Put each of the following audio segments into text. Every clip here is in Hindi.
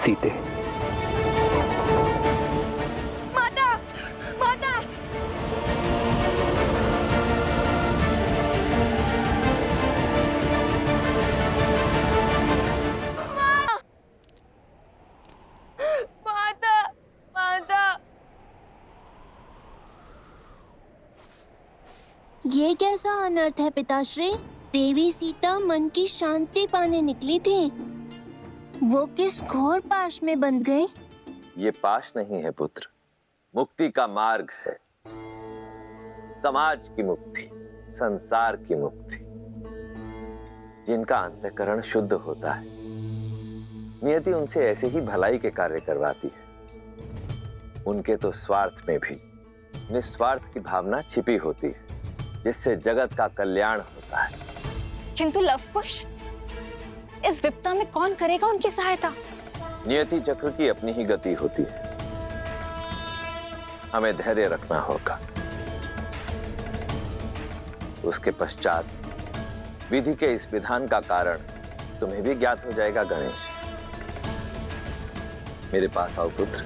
सीते, माता, माता। माता, माता। ये कैसा अनर्थ है पिताश्री? देवी सीता मन की शांति पाने निकली थी, वो किस घोर पाश में बंध गई? ये पाश नहीं है पुत्र, मुक्ति का मार्ग है। समाज की मुक्ति, संसार की मुक्ति। जिनका अंतःकरण शुद्ध होता है, नियति उनसे ऐसे ही भलाई के कार्य करवाती है। उनके तो स्वार्थ में भी निस्वार्थ की भावना छिपी होती है, जिससे जगत का कल्याण होता है। किंतु लवकुश, इस विपदा में कौन करेगा उनकी सहायता? नियति चक्र की अपनी ही गति होती है। हमें धैर्य रखना होगा। उसके पश्चात विधि के इस विधान का कारण तुम्हें भी ज्ञात हो जाएगा गणेश। मेरे पास आओ पुत्र।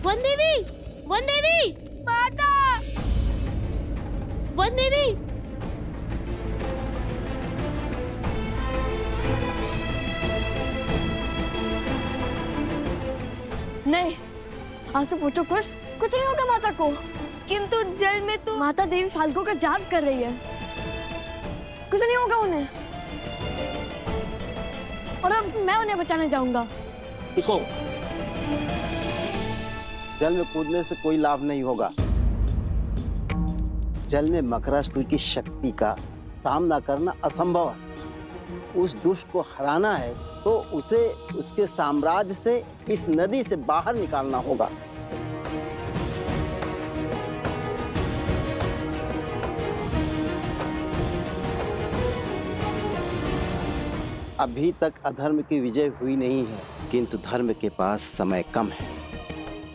वन देवी, वन देवी, माता, वन देवी। नहीं, आंसू पूछो, कुछ नहीं होगा माता को। किंतु जल में तो माता देवी फाल्गु का जाप कर रही है, कुछ नहीं होगा उन्हें। और अब मैं उन्हें बचाने जाऊंगा। देखो, जल में कूदने से कोई लाभ नहीं होगा। जल में मकरासुर की शक्ति का सामना करना असंभव है। उस दुष्ट को हराना है तो उसे उसके साम्राज्य से, इस नदी से बाहर निकालना होगा। अभी तक अधर्म की विजय हुई नहीं है, किंतु धर्म के पास समय कम है।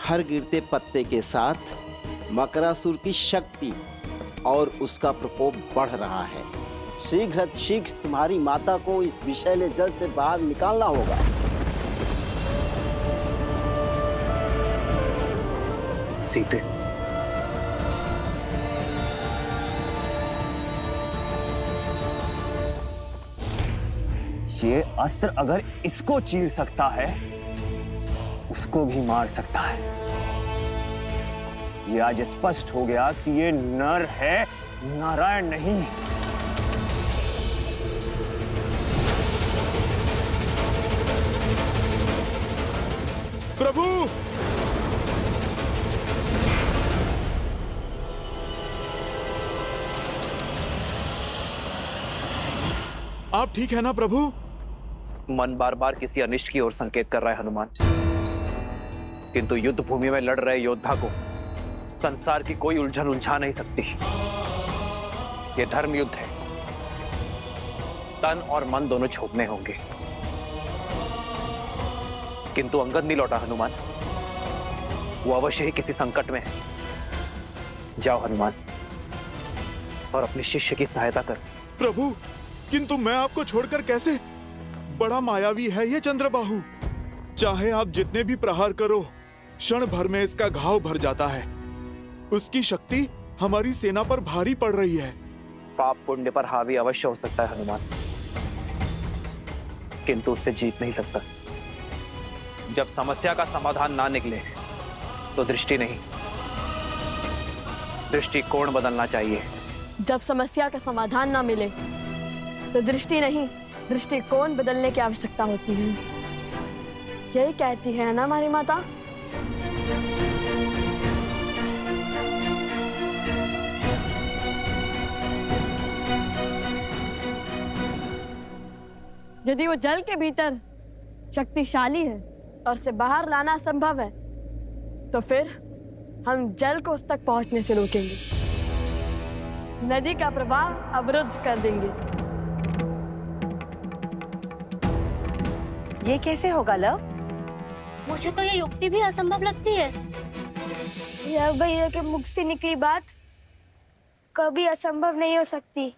हर गिरते पत्ते के साथ मकरासुर की शक्ति और उसका प्रकोप बढ़ रहा है। शीघ्र तुम्हारी माता को इस विषैले जल से बाहर निकालना होगा। सीते, ये अस्त्र अगर इसको चीर सकता है, उसको भी मार सकता है। ये आज स्पष्ट हो गया कि ये नर है, नारायण नहीं। प्रभु, आप ठीक है ना प्रभु? मन बार बार किसी अनिष्ट की ओर संकेत कर रहा है हनुमान, किंतु युद्ध भूमि में लड़ रहे योद्धा को संसार की कोई उलझन उलझा नहीं सकती। ये धर्म युद्ध है, तन और मन दोनों छोड़ने होंगे। किंतु अंगद नहीं लौटा हनुमान, वो अवश्य ही किसी संकट में है। जाओ हनुमान और अपने शिष्य की सहायता कर। प्रभु, किंतु मैं आपको छोड़कर कैसे? बड़ा मायावी है ये चंद्रबाहु। चाहे आप जितने भी प्रहार करो, क्षण भर में इसका घाव भर जाता है। उसकी शक्ति हमारी सेना पर भारी पड़ रही है। पाप पुण्य पर हावी अवश्य हो सकता है हनुमान, किंतु उससे जीत नहीं सकता। जब समस्या का समाधान ना निकले तो दृष्टि नहीं, दृष्टिकोण बदलना चाहिए। जब समस्या का समाधान ना मिले तो दृष्टि नहीं, दृष्टिकोण बदलने की आवश्यकता होती है। यही कहती है ना हमारी माता। यदि वो जल के भीतर शक्तिशाली है और उसे बाहर लाना असंभव है, तो फिर हम जल को उस तक पहुंचने से रोकेंगे, नदी का प्रवाह अवरुद्ध कर देंगे। ये कैसे होगा लव? मुझे तो ये युक्ति भी असंभव लगती है। यह भैया के मुख से निकली बात कभी असंभव नहीं हो सकती।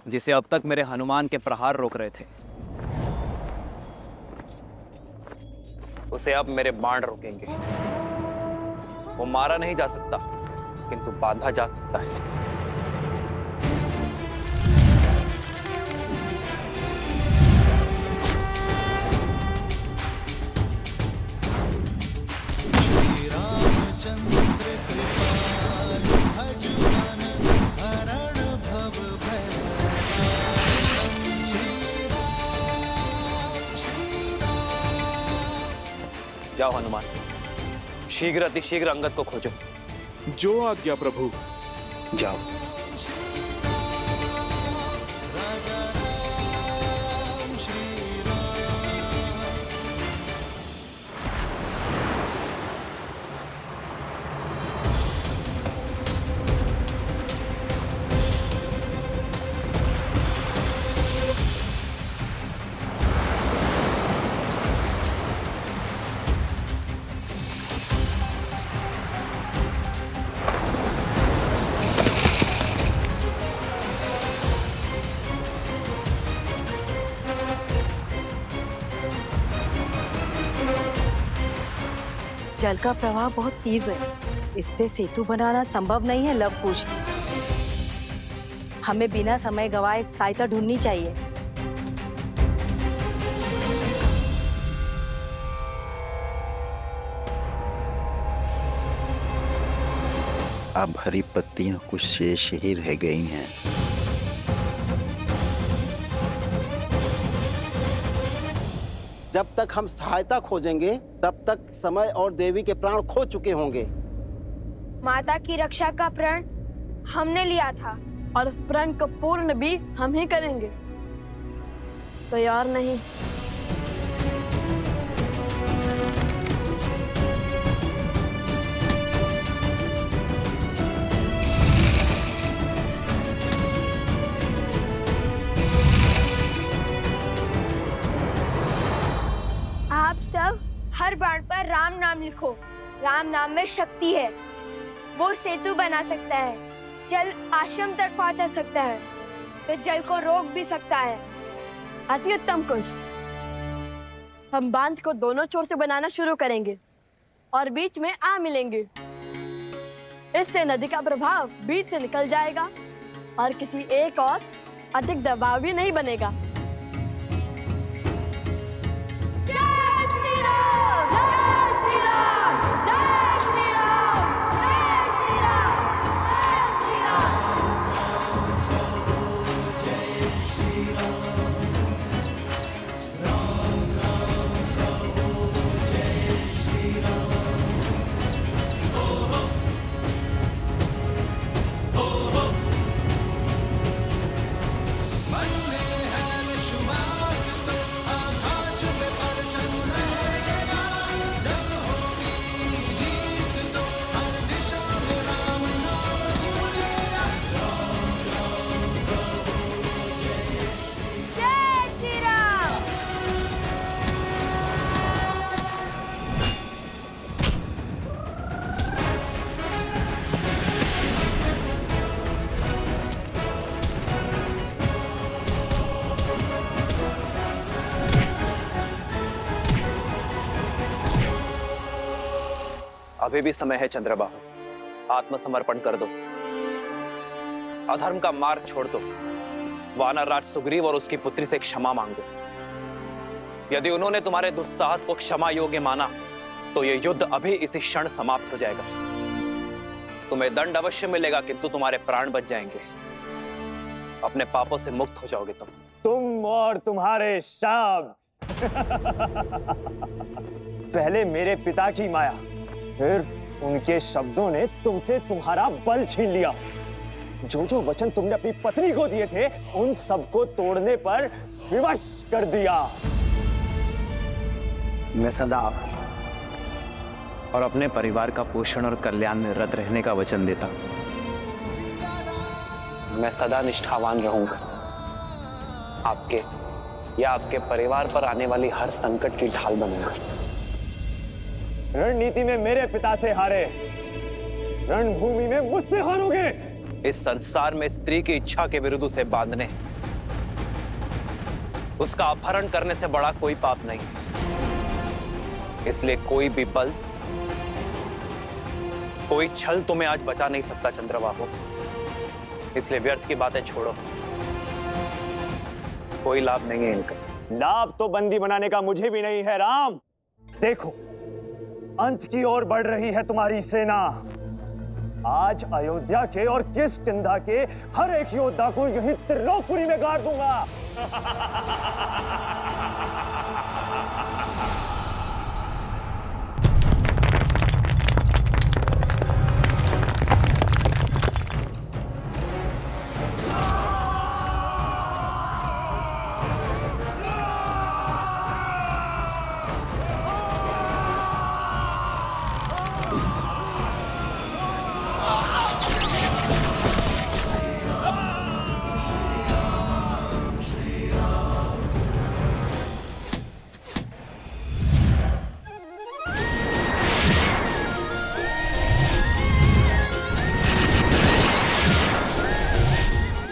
जिसे अब तक मेरे हनुमान के प्रहार रोक रहे थे, उसे अब मेरे बाण रोकेंगे। वो मारा नहीं जा सकता, किंतु बांधा जा सकता है। जाओ हनुमान, शीघ्र अतिशीघ्र अंगद को खोजो। जो आज्ञा प्रभु। जाओ। जल का प्रवाह बहुत तीव्र है, इस पे सेतु बनाना संभव नहीं है लवकुश। हमें बिना समय गवाए सहायता ढूंढनी चाहिए। अब हरी पत्तियां कुछ शेष ही रह गई हैं। जब तक हम सहायता खोजेंगे तब तक समय और देवी के प्राण खो चुके होंगे। माता की रक्षा का प्रण हमने लिया था और उस प्रण को पूर्ण भी हम ही करेंगे। तैयार नहीं? आप सब हर बाण पर राम नाम लिखो। राम नाम में शक्ति है, वो सेतु बना सकता है, जल आश्रम तक पहुंचा सकता है, तो जल को रोक भी सकता है। अति उत्तम कुश। हम बांध को दोनों छोर से बनाना शुरू करेंगे और बीच में आ मिलेंगे। इससे नदी का प्रभाव बीच से निकल जाएगा और किसी एक और अधिक दबाव भी नहीं बनेगा। अभी भी समय है चंद्रबाहु, आत्मसमर्पण कर दो, अधर्म का मार्ग छोड़ दो, वानर राज सुग्रीव और उसकी पुत्री से क्षमा मांगो। यदि उन्होंने तुम्हारे दुस्साहस को क्षमा योग्य माना तो यह युद्ध अभी इसी क्षण समाप्त हो जाएगा। तुम्हें दंड अवश्य मिलेगा, किंतु तुम्हारे प्राण बच जाएंगे। अपने पापों से मुक्त हो जाओगे तुम और तुम्हारे शब्द। पहले मेरे पिता की माया, फिर उनके शब्दों ने तुमसे तुम्हारा बल छीन लिया। जो जो वचन तुमने अपनी पत्नी को दिए थे, उन सबको तोड़ने पर विवश कर दिया। मैं सदा और अपने परिवार का पोषण और कल्याण में रत रहने का वचन देता हूं। मैं सदा निष्ठावान रहूंगा, आपके या आपके परिवार पर आने वाली हर संकट की ढाल बनूंगा। रणनीति में मेरे पिता से हारे, रणभूमि में मुझसे हारोगे। इस संसार में स्त्री की इच्छा के विरुद्ध उसे बांधने उसका अपहरण करने से बड़ा कोई पाप नहीं। इसलिए कोई भी बल, कोई छल तुम्हें आज बचा नहीं सकता चंद्रबाहु। इसलिए व्यर्थ की बातें छोड़ो, कोई लाभ नहीं है इनका। लाभ तो बंदी बनाने का मुझे भी नहीं है राम। देखो, अंत की ओर बढ़ रही है तुम्हारी सेना। आज अयोध्या के और किष्किंधा के हर एक योद्धा को यहीं त्रिलोकपुरी में गाड़ दूंगा।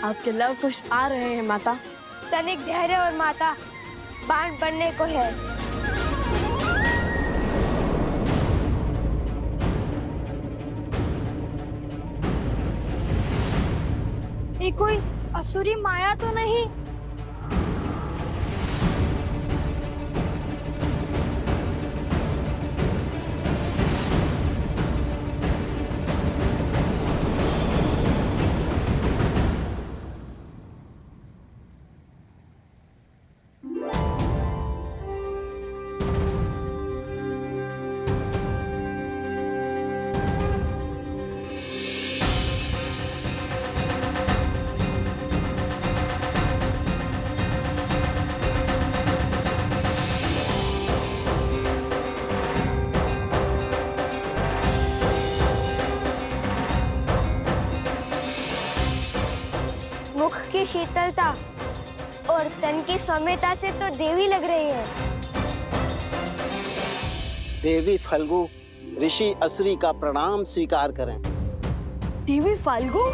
आपके लव कुश आ रहे हैं माता। तनिक धैर्य और माता, बाण बनने को है। ये कोई असुरी माया तो नहीं? मुख की शीतलता और तन की सौम्यता से तो देवी लग रही है। देवी फल्गु, ऋषि असुरी का प्रणाम स्वीकार करें। देवी फाल्गु?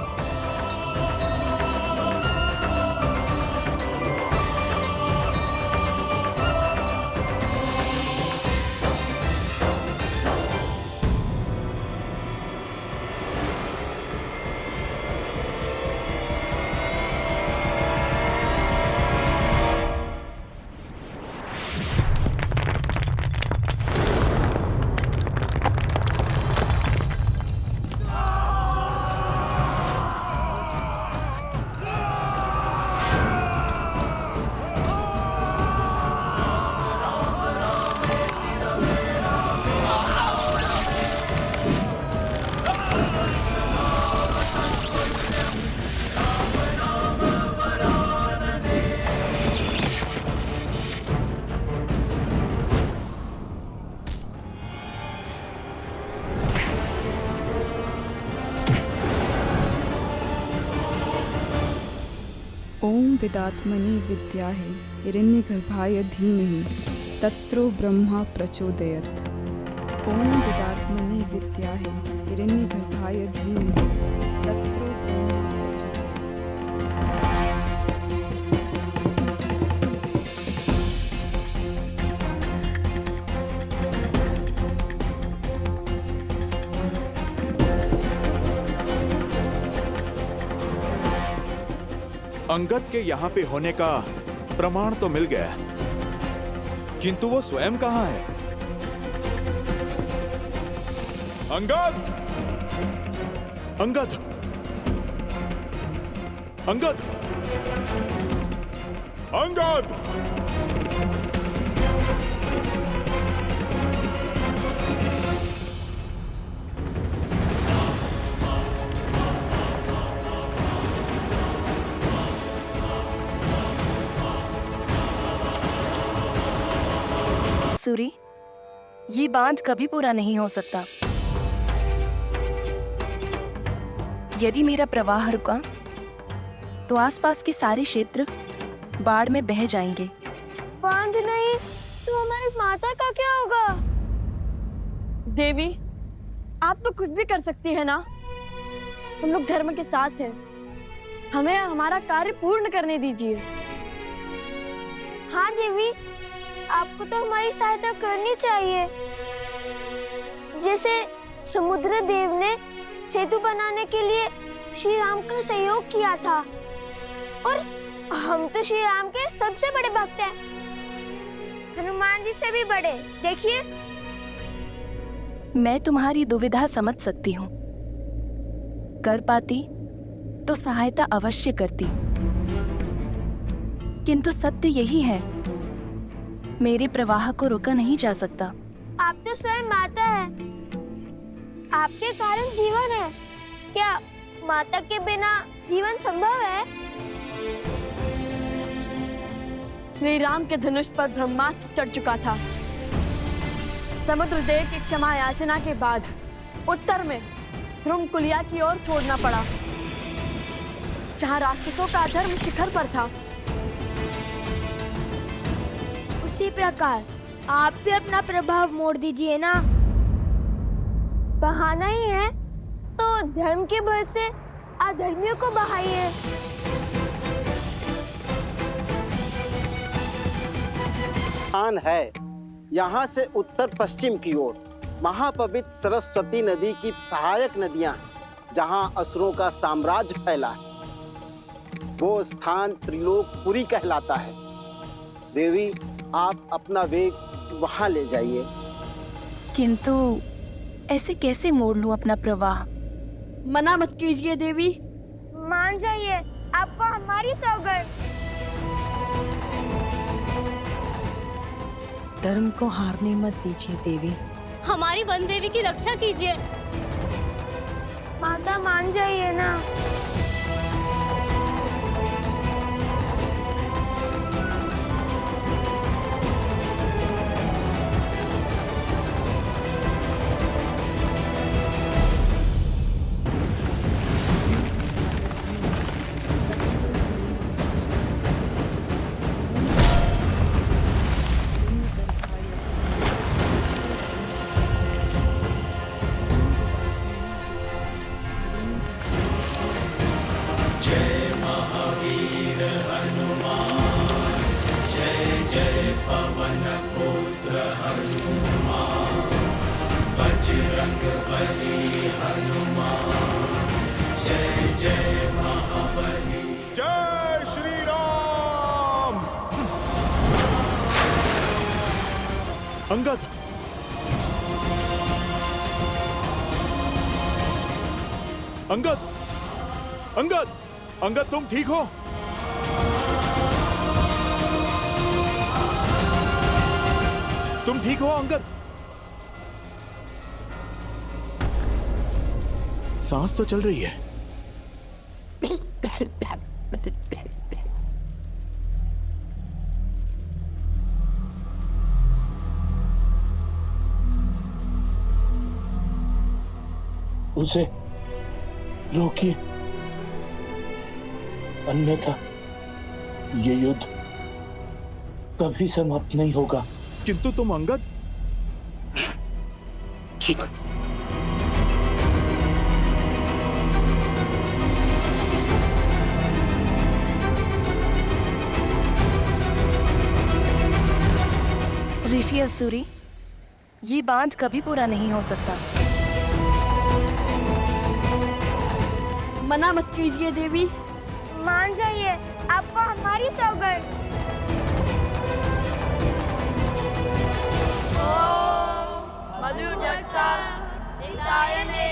ओम विदात्मनि विद्याहे हिरण्यगर्भाय धीमहि तत्रो ब्रह्मा प्रचोदयत्। ओम विदात्मनि विद्याहे हिरण्यगर्भाय धीमहि तत्रो ब्रह्मा प्रचोदयत्। अंगद के यहाँ पे होने का प्रमाण तो मिल गया, किंतु वो स्वयं कहाँ है? अंगद! अंगद! अंगद! अंगद! सूरी, ये बांध कभी पूरा नहीं हो सकता। यदि मेरा प्रवाह रुका तो आसपास के सारे क्षेत्र बाढ़ में बह जाएंगे। बांध नहीं तो हमारी माता का क्या होगा? देवी, आप तो कुछ भी कर सकती है ना। हम लोग धर्म के साथ हैं, हमें हमारा कार्य पूर्ण करने दीजिए। हाँ देवी, आपको तो हमारी सहायता करनी चाहिए। जैसे समुद्र देव ने सेतु बनाने के लिए श्री राम का सहयोग किया था, और हम तो श्री राम के सबसे बड़े भक्त हैं, हनुमान जी से भी बड़े। देखिए, मैं तुम्हारी दुविधा समझ सकती हूँ। कर पाती तो सहायता अवश्य करती, किंतु सत्य यही है, मेरे प्रवाह को रोका नहीं जा सकता। आप तो स्वयं माता है, आपके कारण जीवन है। क्या माता के बिना जीवन संभव है? श्री राम के धनुष पर ब्रह्मास्त्र चढ़ चुका था। समुद्र देव की क्षमा याचना के बाद उत्तर में ध्रुमकुलिया की ओर छोड़ना पड़ा, जहाँ राक्षसों का धर्म शिखर पर था। उसी प्रकार आप भी अपना प्रभाव मोड़ दीजिए ना। बहाना ही है तो धर्म के बल से अधर्मियों को बहाइए। स्थान है यहाँ से उत्तर पश्चिम की ओर महापवित्र सरस्वती नदी की सहायक नदियां, जहाँ असुरों का साम्राज्य फैला है। वो स्थान त्रिलोकपुरी कहलाता है। देवी, आप अपना वेग वहां ले जाइए। किंतु ऐसे कैसे मोड़ लूं अपना प्रवाह? मना मत कीजिए देवी। मान जाइए, आपको हमारी सौगंध। धर्म को हारने मत दीजिए देवी। हमारी वन देवी की रक्षा कीजिए। माता मान जाइए ना। जय श्री राम। अंगद, अंगद, अंगद, अंगद, तुम ठीक हो? तुम ठीक हो अंगद? सांस तो चल रही है। उसे रोकिए, अन्यथा ये युद्ध कभी समाप्त नहीं होगा। किंतु तुम अंगद? ठीक। ऋषि असुरी, ये बांध कभी पूरा नहीं हो सकता। मना मत कीजिए देवी। मान जाइए, आपको हमारी सौगंध। मधुजक्ता हितायने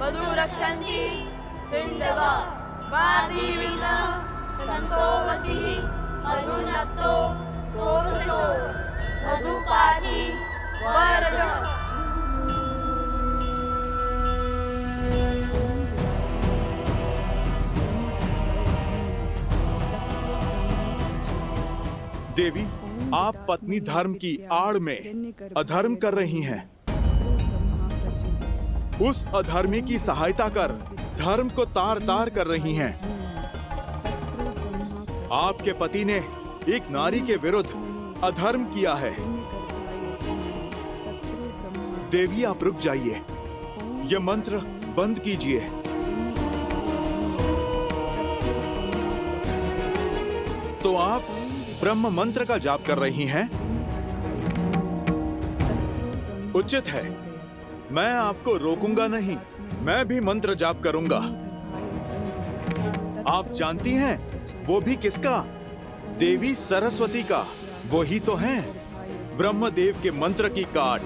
मधुरक्षन्ति सिन्धवा वादिविना संतोवसी मधुनक्तो तोषो मधुपाति वरजः। देवी, आप पत्नी धर्म की आड़ में अधर्म कर रही हैं। उस अधर्मी की सहायता कर धर्म को तार तार कर रही हैं। आपके पति ने एक नारी के विरुद्ध अधर्म किया है। देवी, आप रुक जाइए, यह मंत्र बंद कीजिए। तो आप ब्रह्म मंत्र का जाप कर रही हैं, उचित है। मैं आपको रोकूंगा नहीं, मैं भी मंत्र जाप करूंगा। आप जानती हैं वो भी किसका? देवी सरस्वती का। वो ही तो हैं ब्रह्मदेव के मंत्र की काट।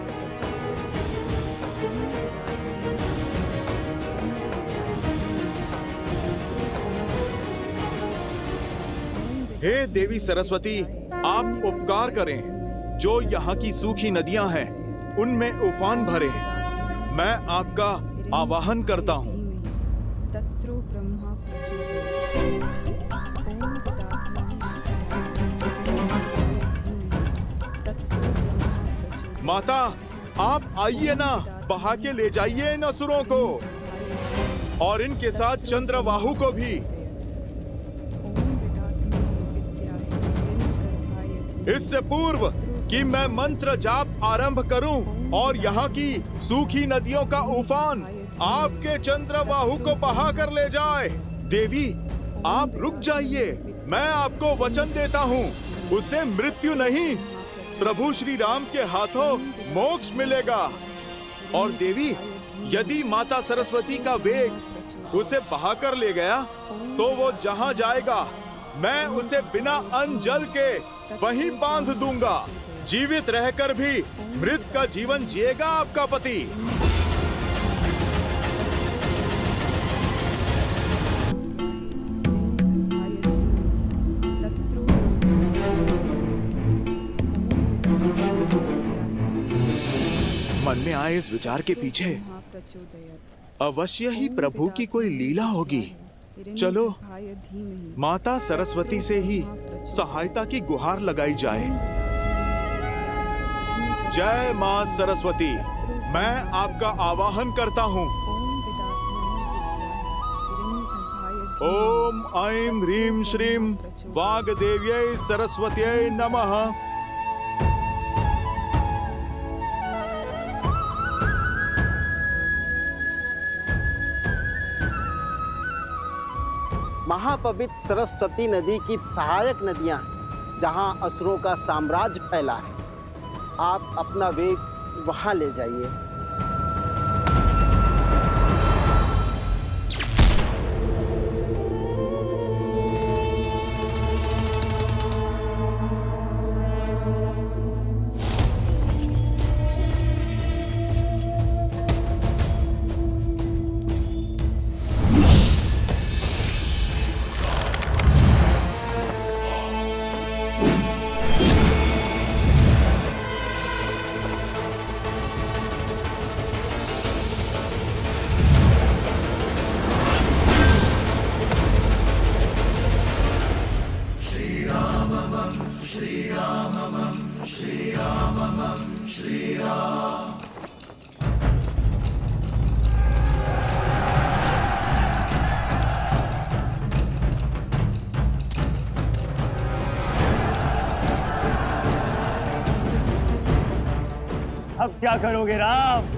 हे देवी सरस्वती, आप उपकार करें, जो यहाँ की सूखी नदियां हैं उनमें उफान भरे। मैं आपका आवाहन करता हूँ। तत्रो ब्रह्मा माता, आप आइए ना, बहा के ले जाइए इन असुरों को और इनके साथ चंद्रबाहु को भी। इससे पूर्व कि मैं मंत्र जाप आरंभ करूं और यहाँ की सूखी नदियों का उफान आपके चंद्रबाहु को बहा कर ले जाए। देवी, आप रुक जाइए, मैं आपको वचन देता हूँ, उसे मृत्यु नहीं, प्रभु श्री राम के हाथों मोक्ष मिलेगा। और देवी, यदि माता सरस्वती का वेग उसे बहा कर ले गया तो वो जहाँ जाएगा मैं उसे बिना अन्न जल के वहीं बांध दूंगा। जीवित रहकर भी मृत का जीवन जिएगा आपका पति। मन में आए इस विचार के पीछे अवश्य ही प्रभु की कोई लीला होगी। चलो माता सरस्वती से ही सहायता की गुहार लगाई जाए। जय मां सरस्वती, मैं आपका आवाहन करता हूँ। ओम ऐं ह्रीं श्रीं वाग्देव्यै सरस्वत्यै नमः। महापवित्र सरस्वती नदी की सहायक नदियां हैं, जहां असुरों का साम्राज्य फैला है। आप अपना वेग वहां ले जाइए। अब क्या करोगे राम?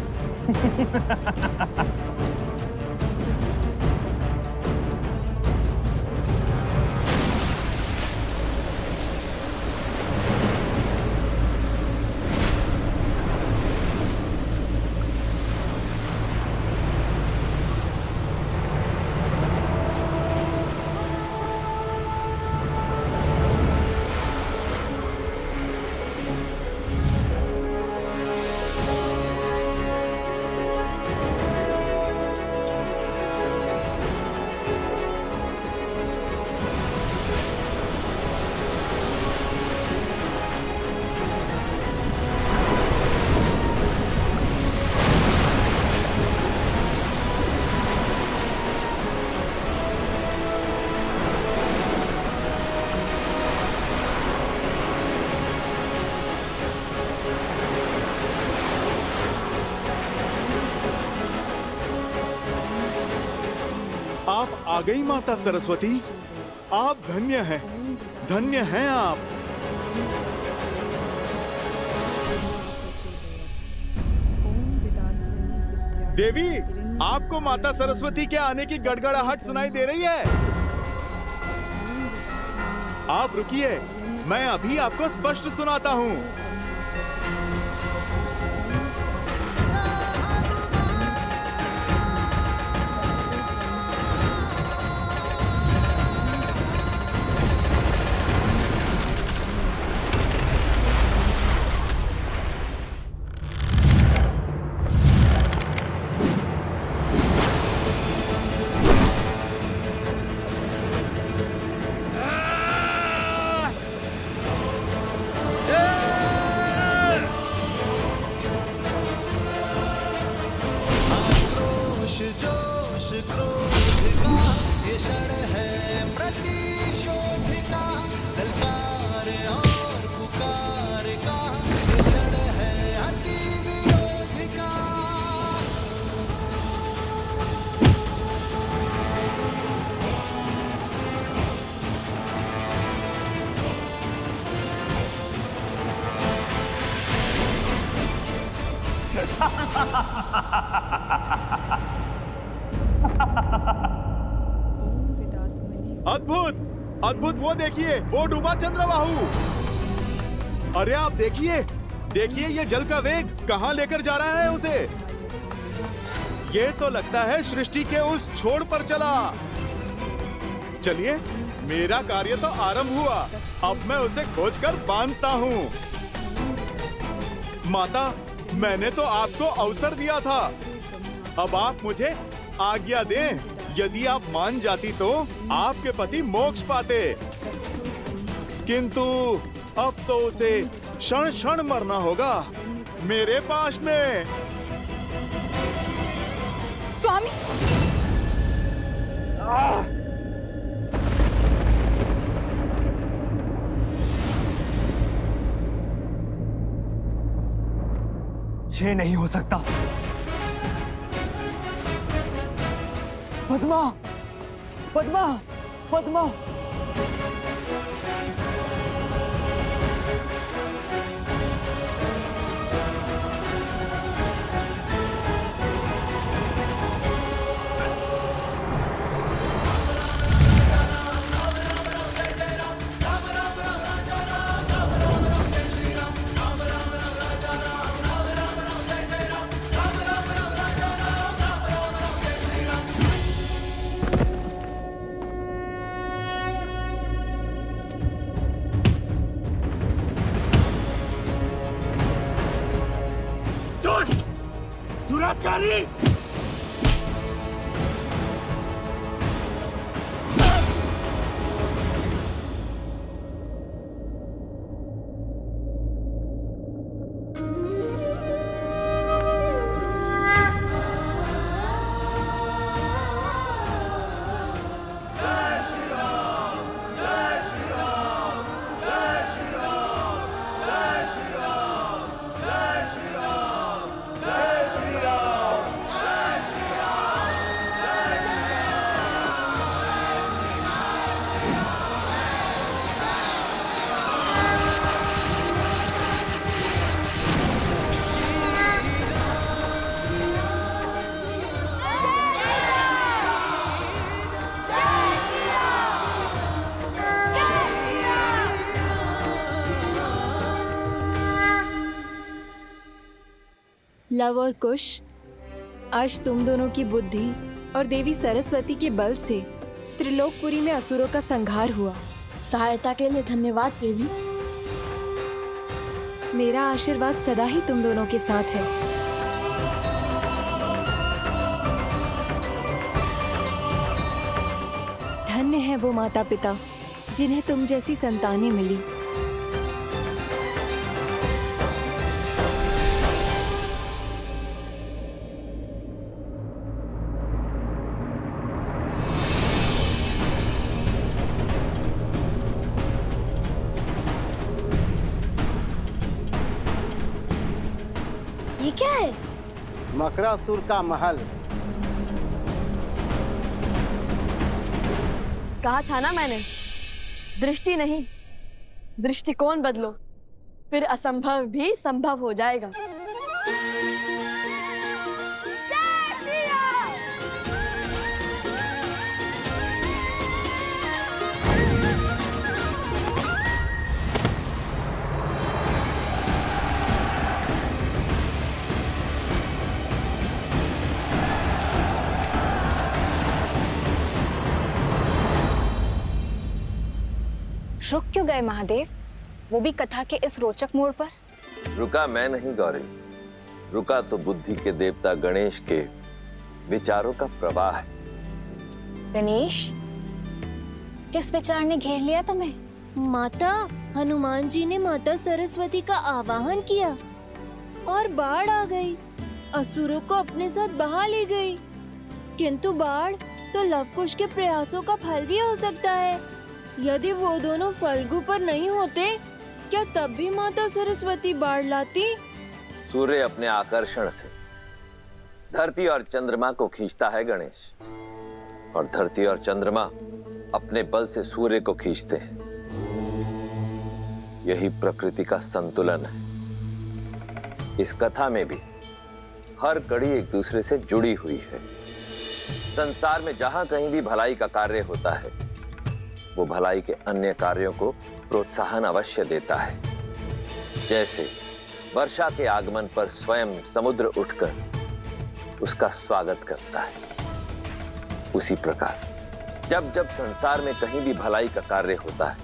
आप आ गई माता सरस्वती, आप धन्य हैं, धन्य हैं आप। देवी, आपको माता सरस्वती के आने की गड़गड़ाहट सुनाई दे रही है। आप रुकिए, मैं अभी आपको स्पष्ट सुनाता हूँ। अद्भुत, अद्भुत, वो देखिए, वो डूबा चंद्रबाहु। अरे आप देखिए, देखिए ये जल का वेग कहाँ लेकर जा रहा है उसे। ये तो लगता है सृष्टि के उस छोर पर चला। चलिए, मेरा कार्य तो आरंभ हुआ। अब मैं उसे खोजकर बांधता हूँ। माता, मैंने तो आपको अवसर दिया था। अब आप मुझे आज्ञा दें। यदि आप मान जाती तो आपके पति मोक्ष पाते, किंतु अब तो उसे क्षण क्षण मरना होगा मेरे पास में। स्वामी, ये नहीं हो सकता। पद्मा, पद्मा, पद्मा। दुराचारी! लव और कुश, आज तुम दोनों की बुद्धि और देवी सरस्वती के बल से त्रिलोकपुरी में असुरों का संहार हुआ। सहायता के लिए धन्यवाद देवी। मेरा आशीर्वाद सदा ही तुम दोनों के साथ है। धन्य है वो माता पिता जिन्हें तुम जैसी संतानें मिली। ये क्या है? मकरासुर का महल। कहा था ना मैंने, दृष्टि नहीं दृष्टिकोण बदलो, फिर असंभव भी संभव हो जाएगा। रुक क्यों गए महादेव, वो भी कथा के इस रोचक मोड़ पर? रुका मैं नहीं गौरी, रुका तो बुद्धि के देवता गणेश के विचारों का प्रवाह है। गणेश, किस विचार ने घेर लिया तुम्हें? माता, हनुमान जी ने माता सरस्वती का आवाहन किया और बाढ़ आ गई, असुरों को अपने साथ बहा ले गई। किंतु बाढ़ तो लवकुश के प्रयासों का फल भी हो सकता है। यदि वो दोनों फल्गु पर नहीं होते, क्या तब भी माता सरस्वती बाढ़ लाती? सूर्य अपने आकर्षण से धरती और चंद्रमा को खींचता है गणेश, और धरती और चंद्रमा अपने बल से सूर्य को खींचते हैं। यही प्रकृति का संतुलन है। इस कथा में भी हर कड़ी एक दूसरे से जुड़ी हुई है। संसार में जहां कहीं भी भलाई का कार्य होता है, वो भलाई के अन्य कार्यों को प्रोत्साहन अवश्य देता है। जैसे वर्षा के आगमन पर स्वयं समुद्र उठकर उसका स्वागत करता है, उसी प्रकार जब जब संसार में कहीं भी भलाई का कार्य होता है,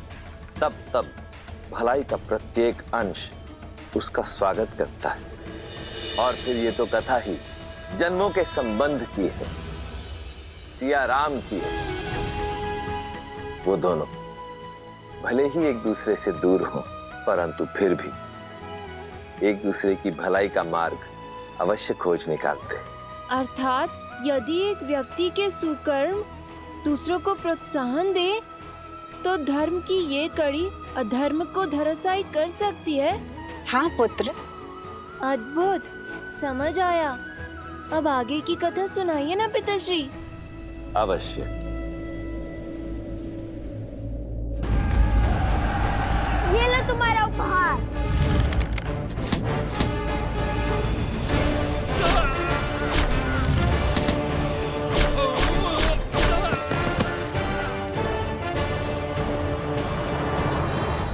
तब तब भलाई का प्रत्येक अंश उसका स्वागत करता है। और फिर ये तो कथा ही जन्मों के संबंध की है, सिया राम की है। वो दोनों भले ही एक दूसरे से दूर हों, परंतु फिर भी एक दूसरे की भलाई का मार्ग अवश्य खोज निकालते हैं। अर्थात यदि एक व्यक्ति के सुकर्म दूसरों को प्रोत्साहन दे, तो धर्म की ये कड़ी अधर्म को धराशायी कर सकती है। हाँ पुत्र। अद्भुत, समझ आया। अब आगे की कथा सुनाइए ना पिताश्री। अवश्य। ये लो तुम्हारा उपहार।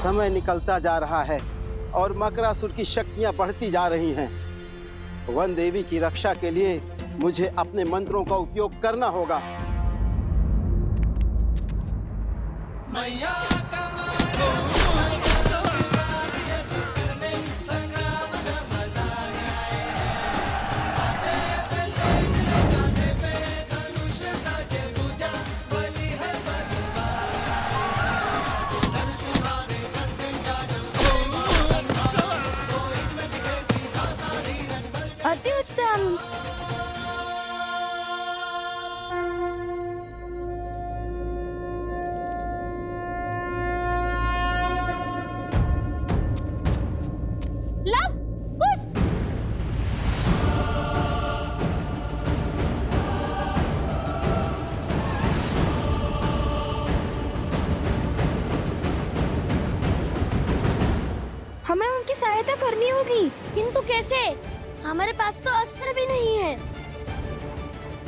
समय निकलता जा रहा है और मकरासुर की शक्तियां बढ़ती जा रही हैं। वन देवी की रक्षा के लिए मुझे अपने मंत्रों का उपयोग करना होगा। अति उत्तम। हमें उनकी सहायता करनी होगी, किंतु कैसे? हमारे पास तो अस्त्र भी नहीं है।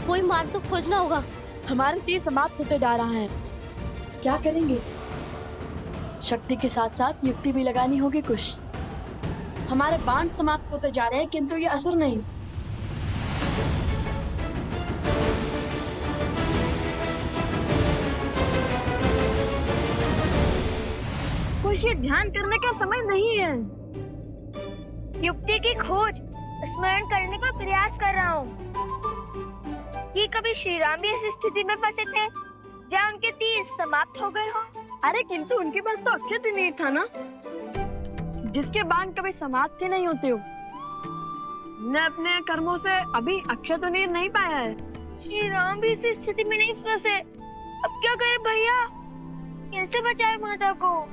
कोई मार्ग तो खोजना होगा। हमारे तीर समाप्त होते जा रहा है, क्या करेंगे? शक्ति के साथ साथ युक्ति भी लगानी होगी कुछ। हमारे बाण समाप्त होते जा रहे हैं, किंतु ये असर नहीं। कुछ ये ध्यान करने का समय नहीं है। युक्ति की खोज स्मरण करने का प्रयास कर रहा हूँ। कि कभी श्री राम भी इस स्थिति में फंसे थे जहाँ उनके तीर समाप्त हो गए हो। अरे किंतु उनके पास तो अक्षय तीर था ना, जिसके बाण कभी समाप्त ही नहीं होते हो। ने अपने कर्मों से अभी अक्षय तीर नहीं पाया है। श्री राम भी इस स्थिति में नहीं फंसे, अब क्या करें भैया? कैसे बचाए माता को?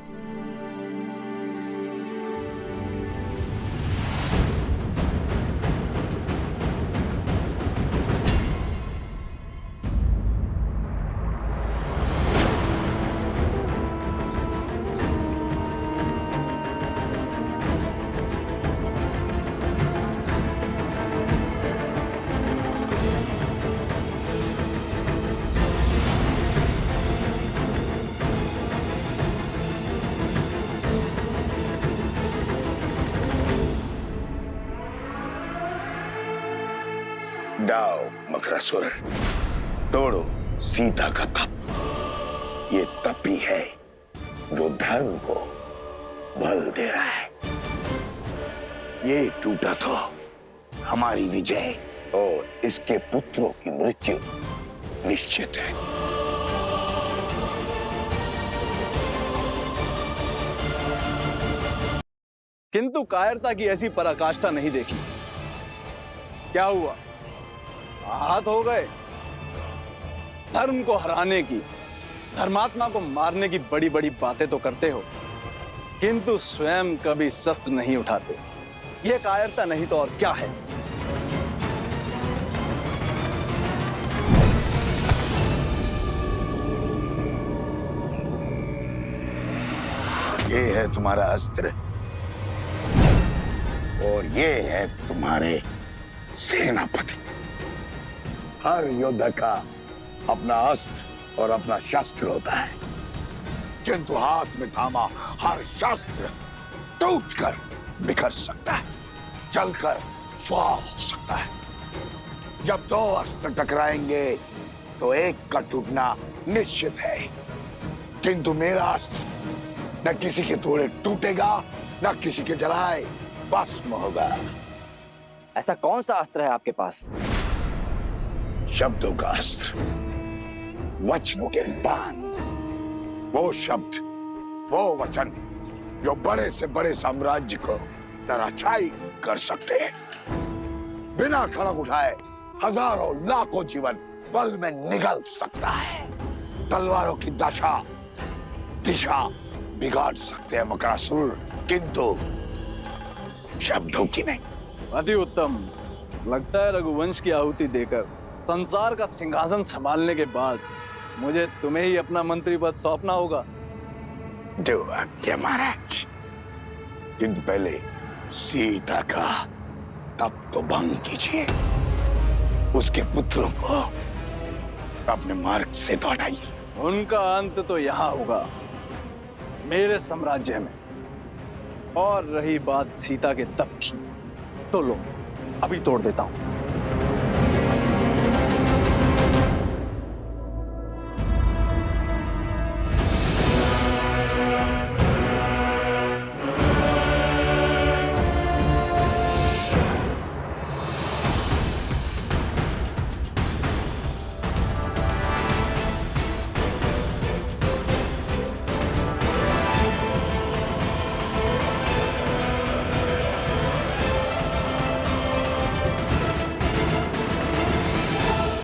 डाओ मकरासुर, तोड़ो सीता का तप। ये तप ही है जो धर्म को बल दे रहा है। ये टूटा तो हमारी विजय और इसके पुत्रों की मृत्यु निश्चित है। किंतु कायरता की ऐसी पराकाष्ठा नहीं देखी। क्या हुआ? आहत हो गए? धर्म को हराने की, धर्मात्मा को मारने की बड़ी बड़ी बातें तो करते हो, किंतु स्वयं कभी शस्त्र नहीं उठाते। यह कायरता नहीं तो और क्या है? ये है तुम्हारा अस्त्र और ये है तुम्हारे सेनापति। हर योद्धा का अपना अस्त्र और अपना शस्त्र होता है, किंतु हाथ में थामा हर शस्त्र टूटकर बिखर सकता है, जलकर स्वाह हो सकता है। जब दो अस्त्र टकराएंगे तो एक का टूटना निश्चित है, किंतु मेरा अस्त्र न किसी के थोड़े टूटेगा न किसी के जलाए भस्म होगा। ऐसा कौन सा अस्त्र है आपके पास? शब्दों का अस्त्र, वचनों के बाण। वो शब्द, वो वचन जो बड़े से बड़े साम्राज्य को धराशायी कर सकते हैं। बिना खड़क उठाए हजारों लाखों जीवन पल में निगल सकता है। तलवारों की दिशा बिगाड़ सकते हैं मकरासुर, किंतु शब्दों की नहीं। अति उत्तम। लगता है रघुवंश की आहुति देकर संसार का सिंहासन संभालने के बाद मुझे तुम्हें ही अपना मंत्री पद सौंपना होगा। दो आज्ञा महाराज, किंतु पहले सीता का तप तो भंग कीजिए, उसके पुत्रों को अपने मार्ग से तो हटाइए। उनका अंत तो यहाँ होगा, मेरे साम्राज्य में। और रही बात सीता के तप की, तो लो अभी तोड़ देता हूं।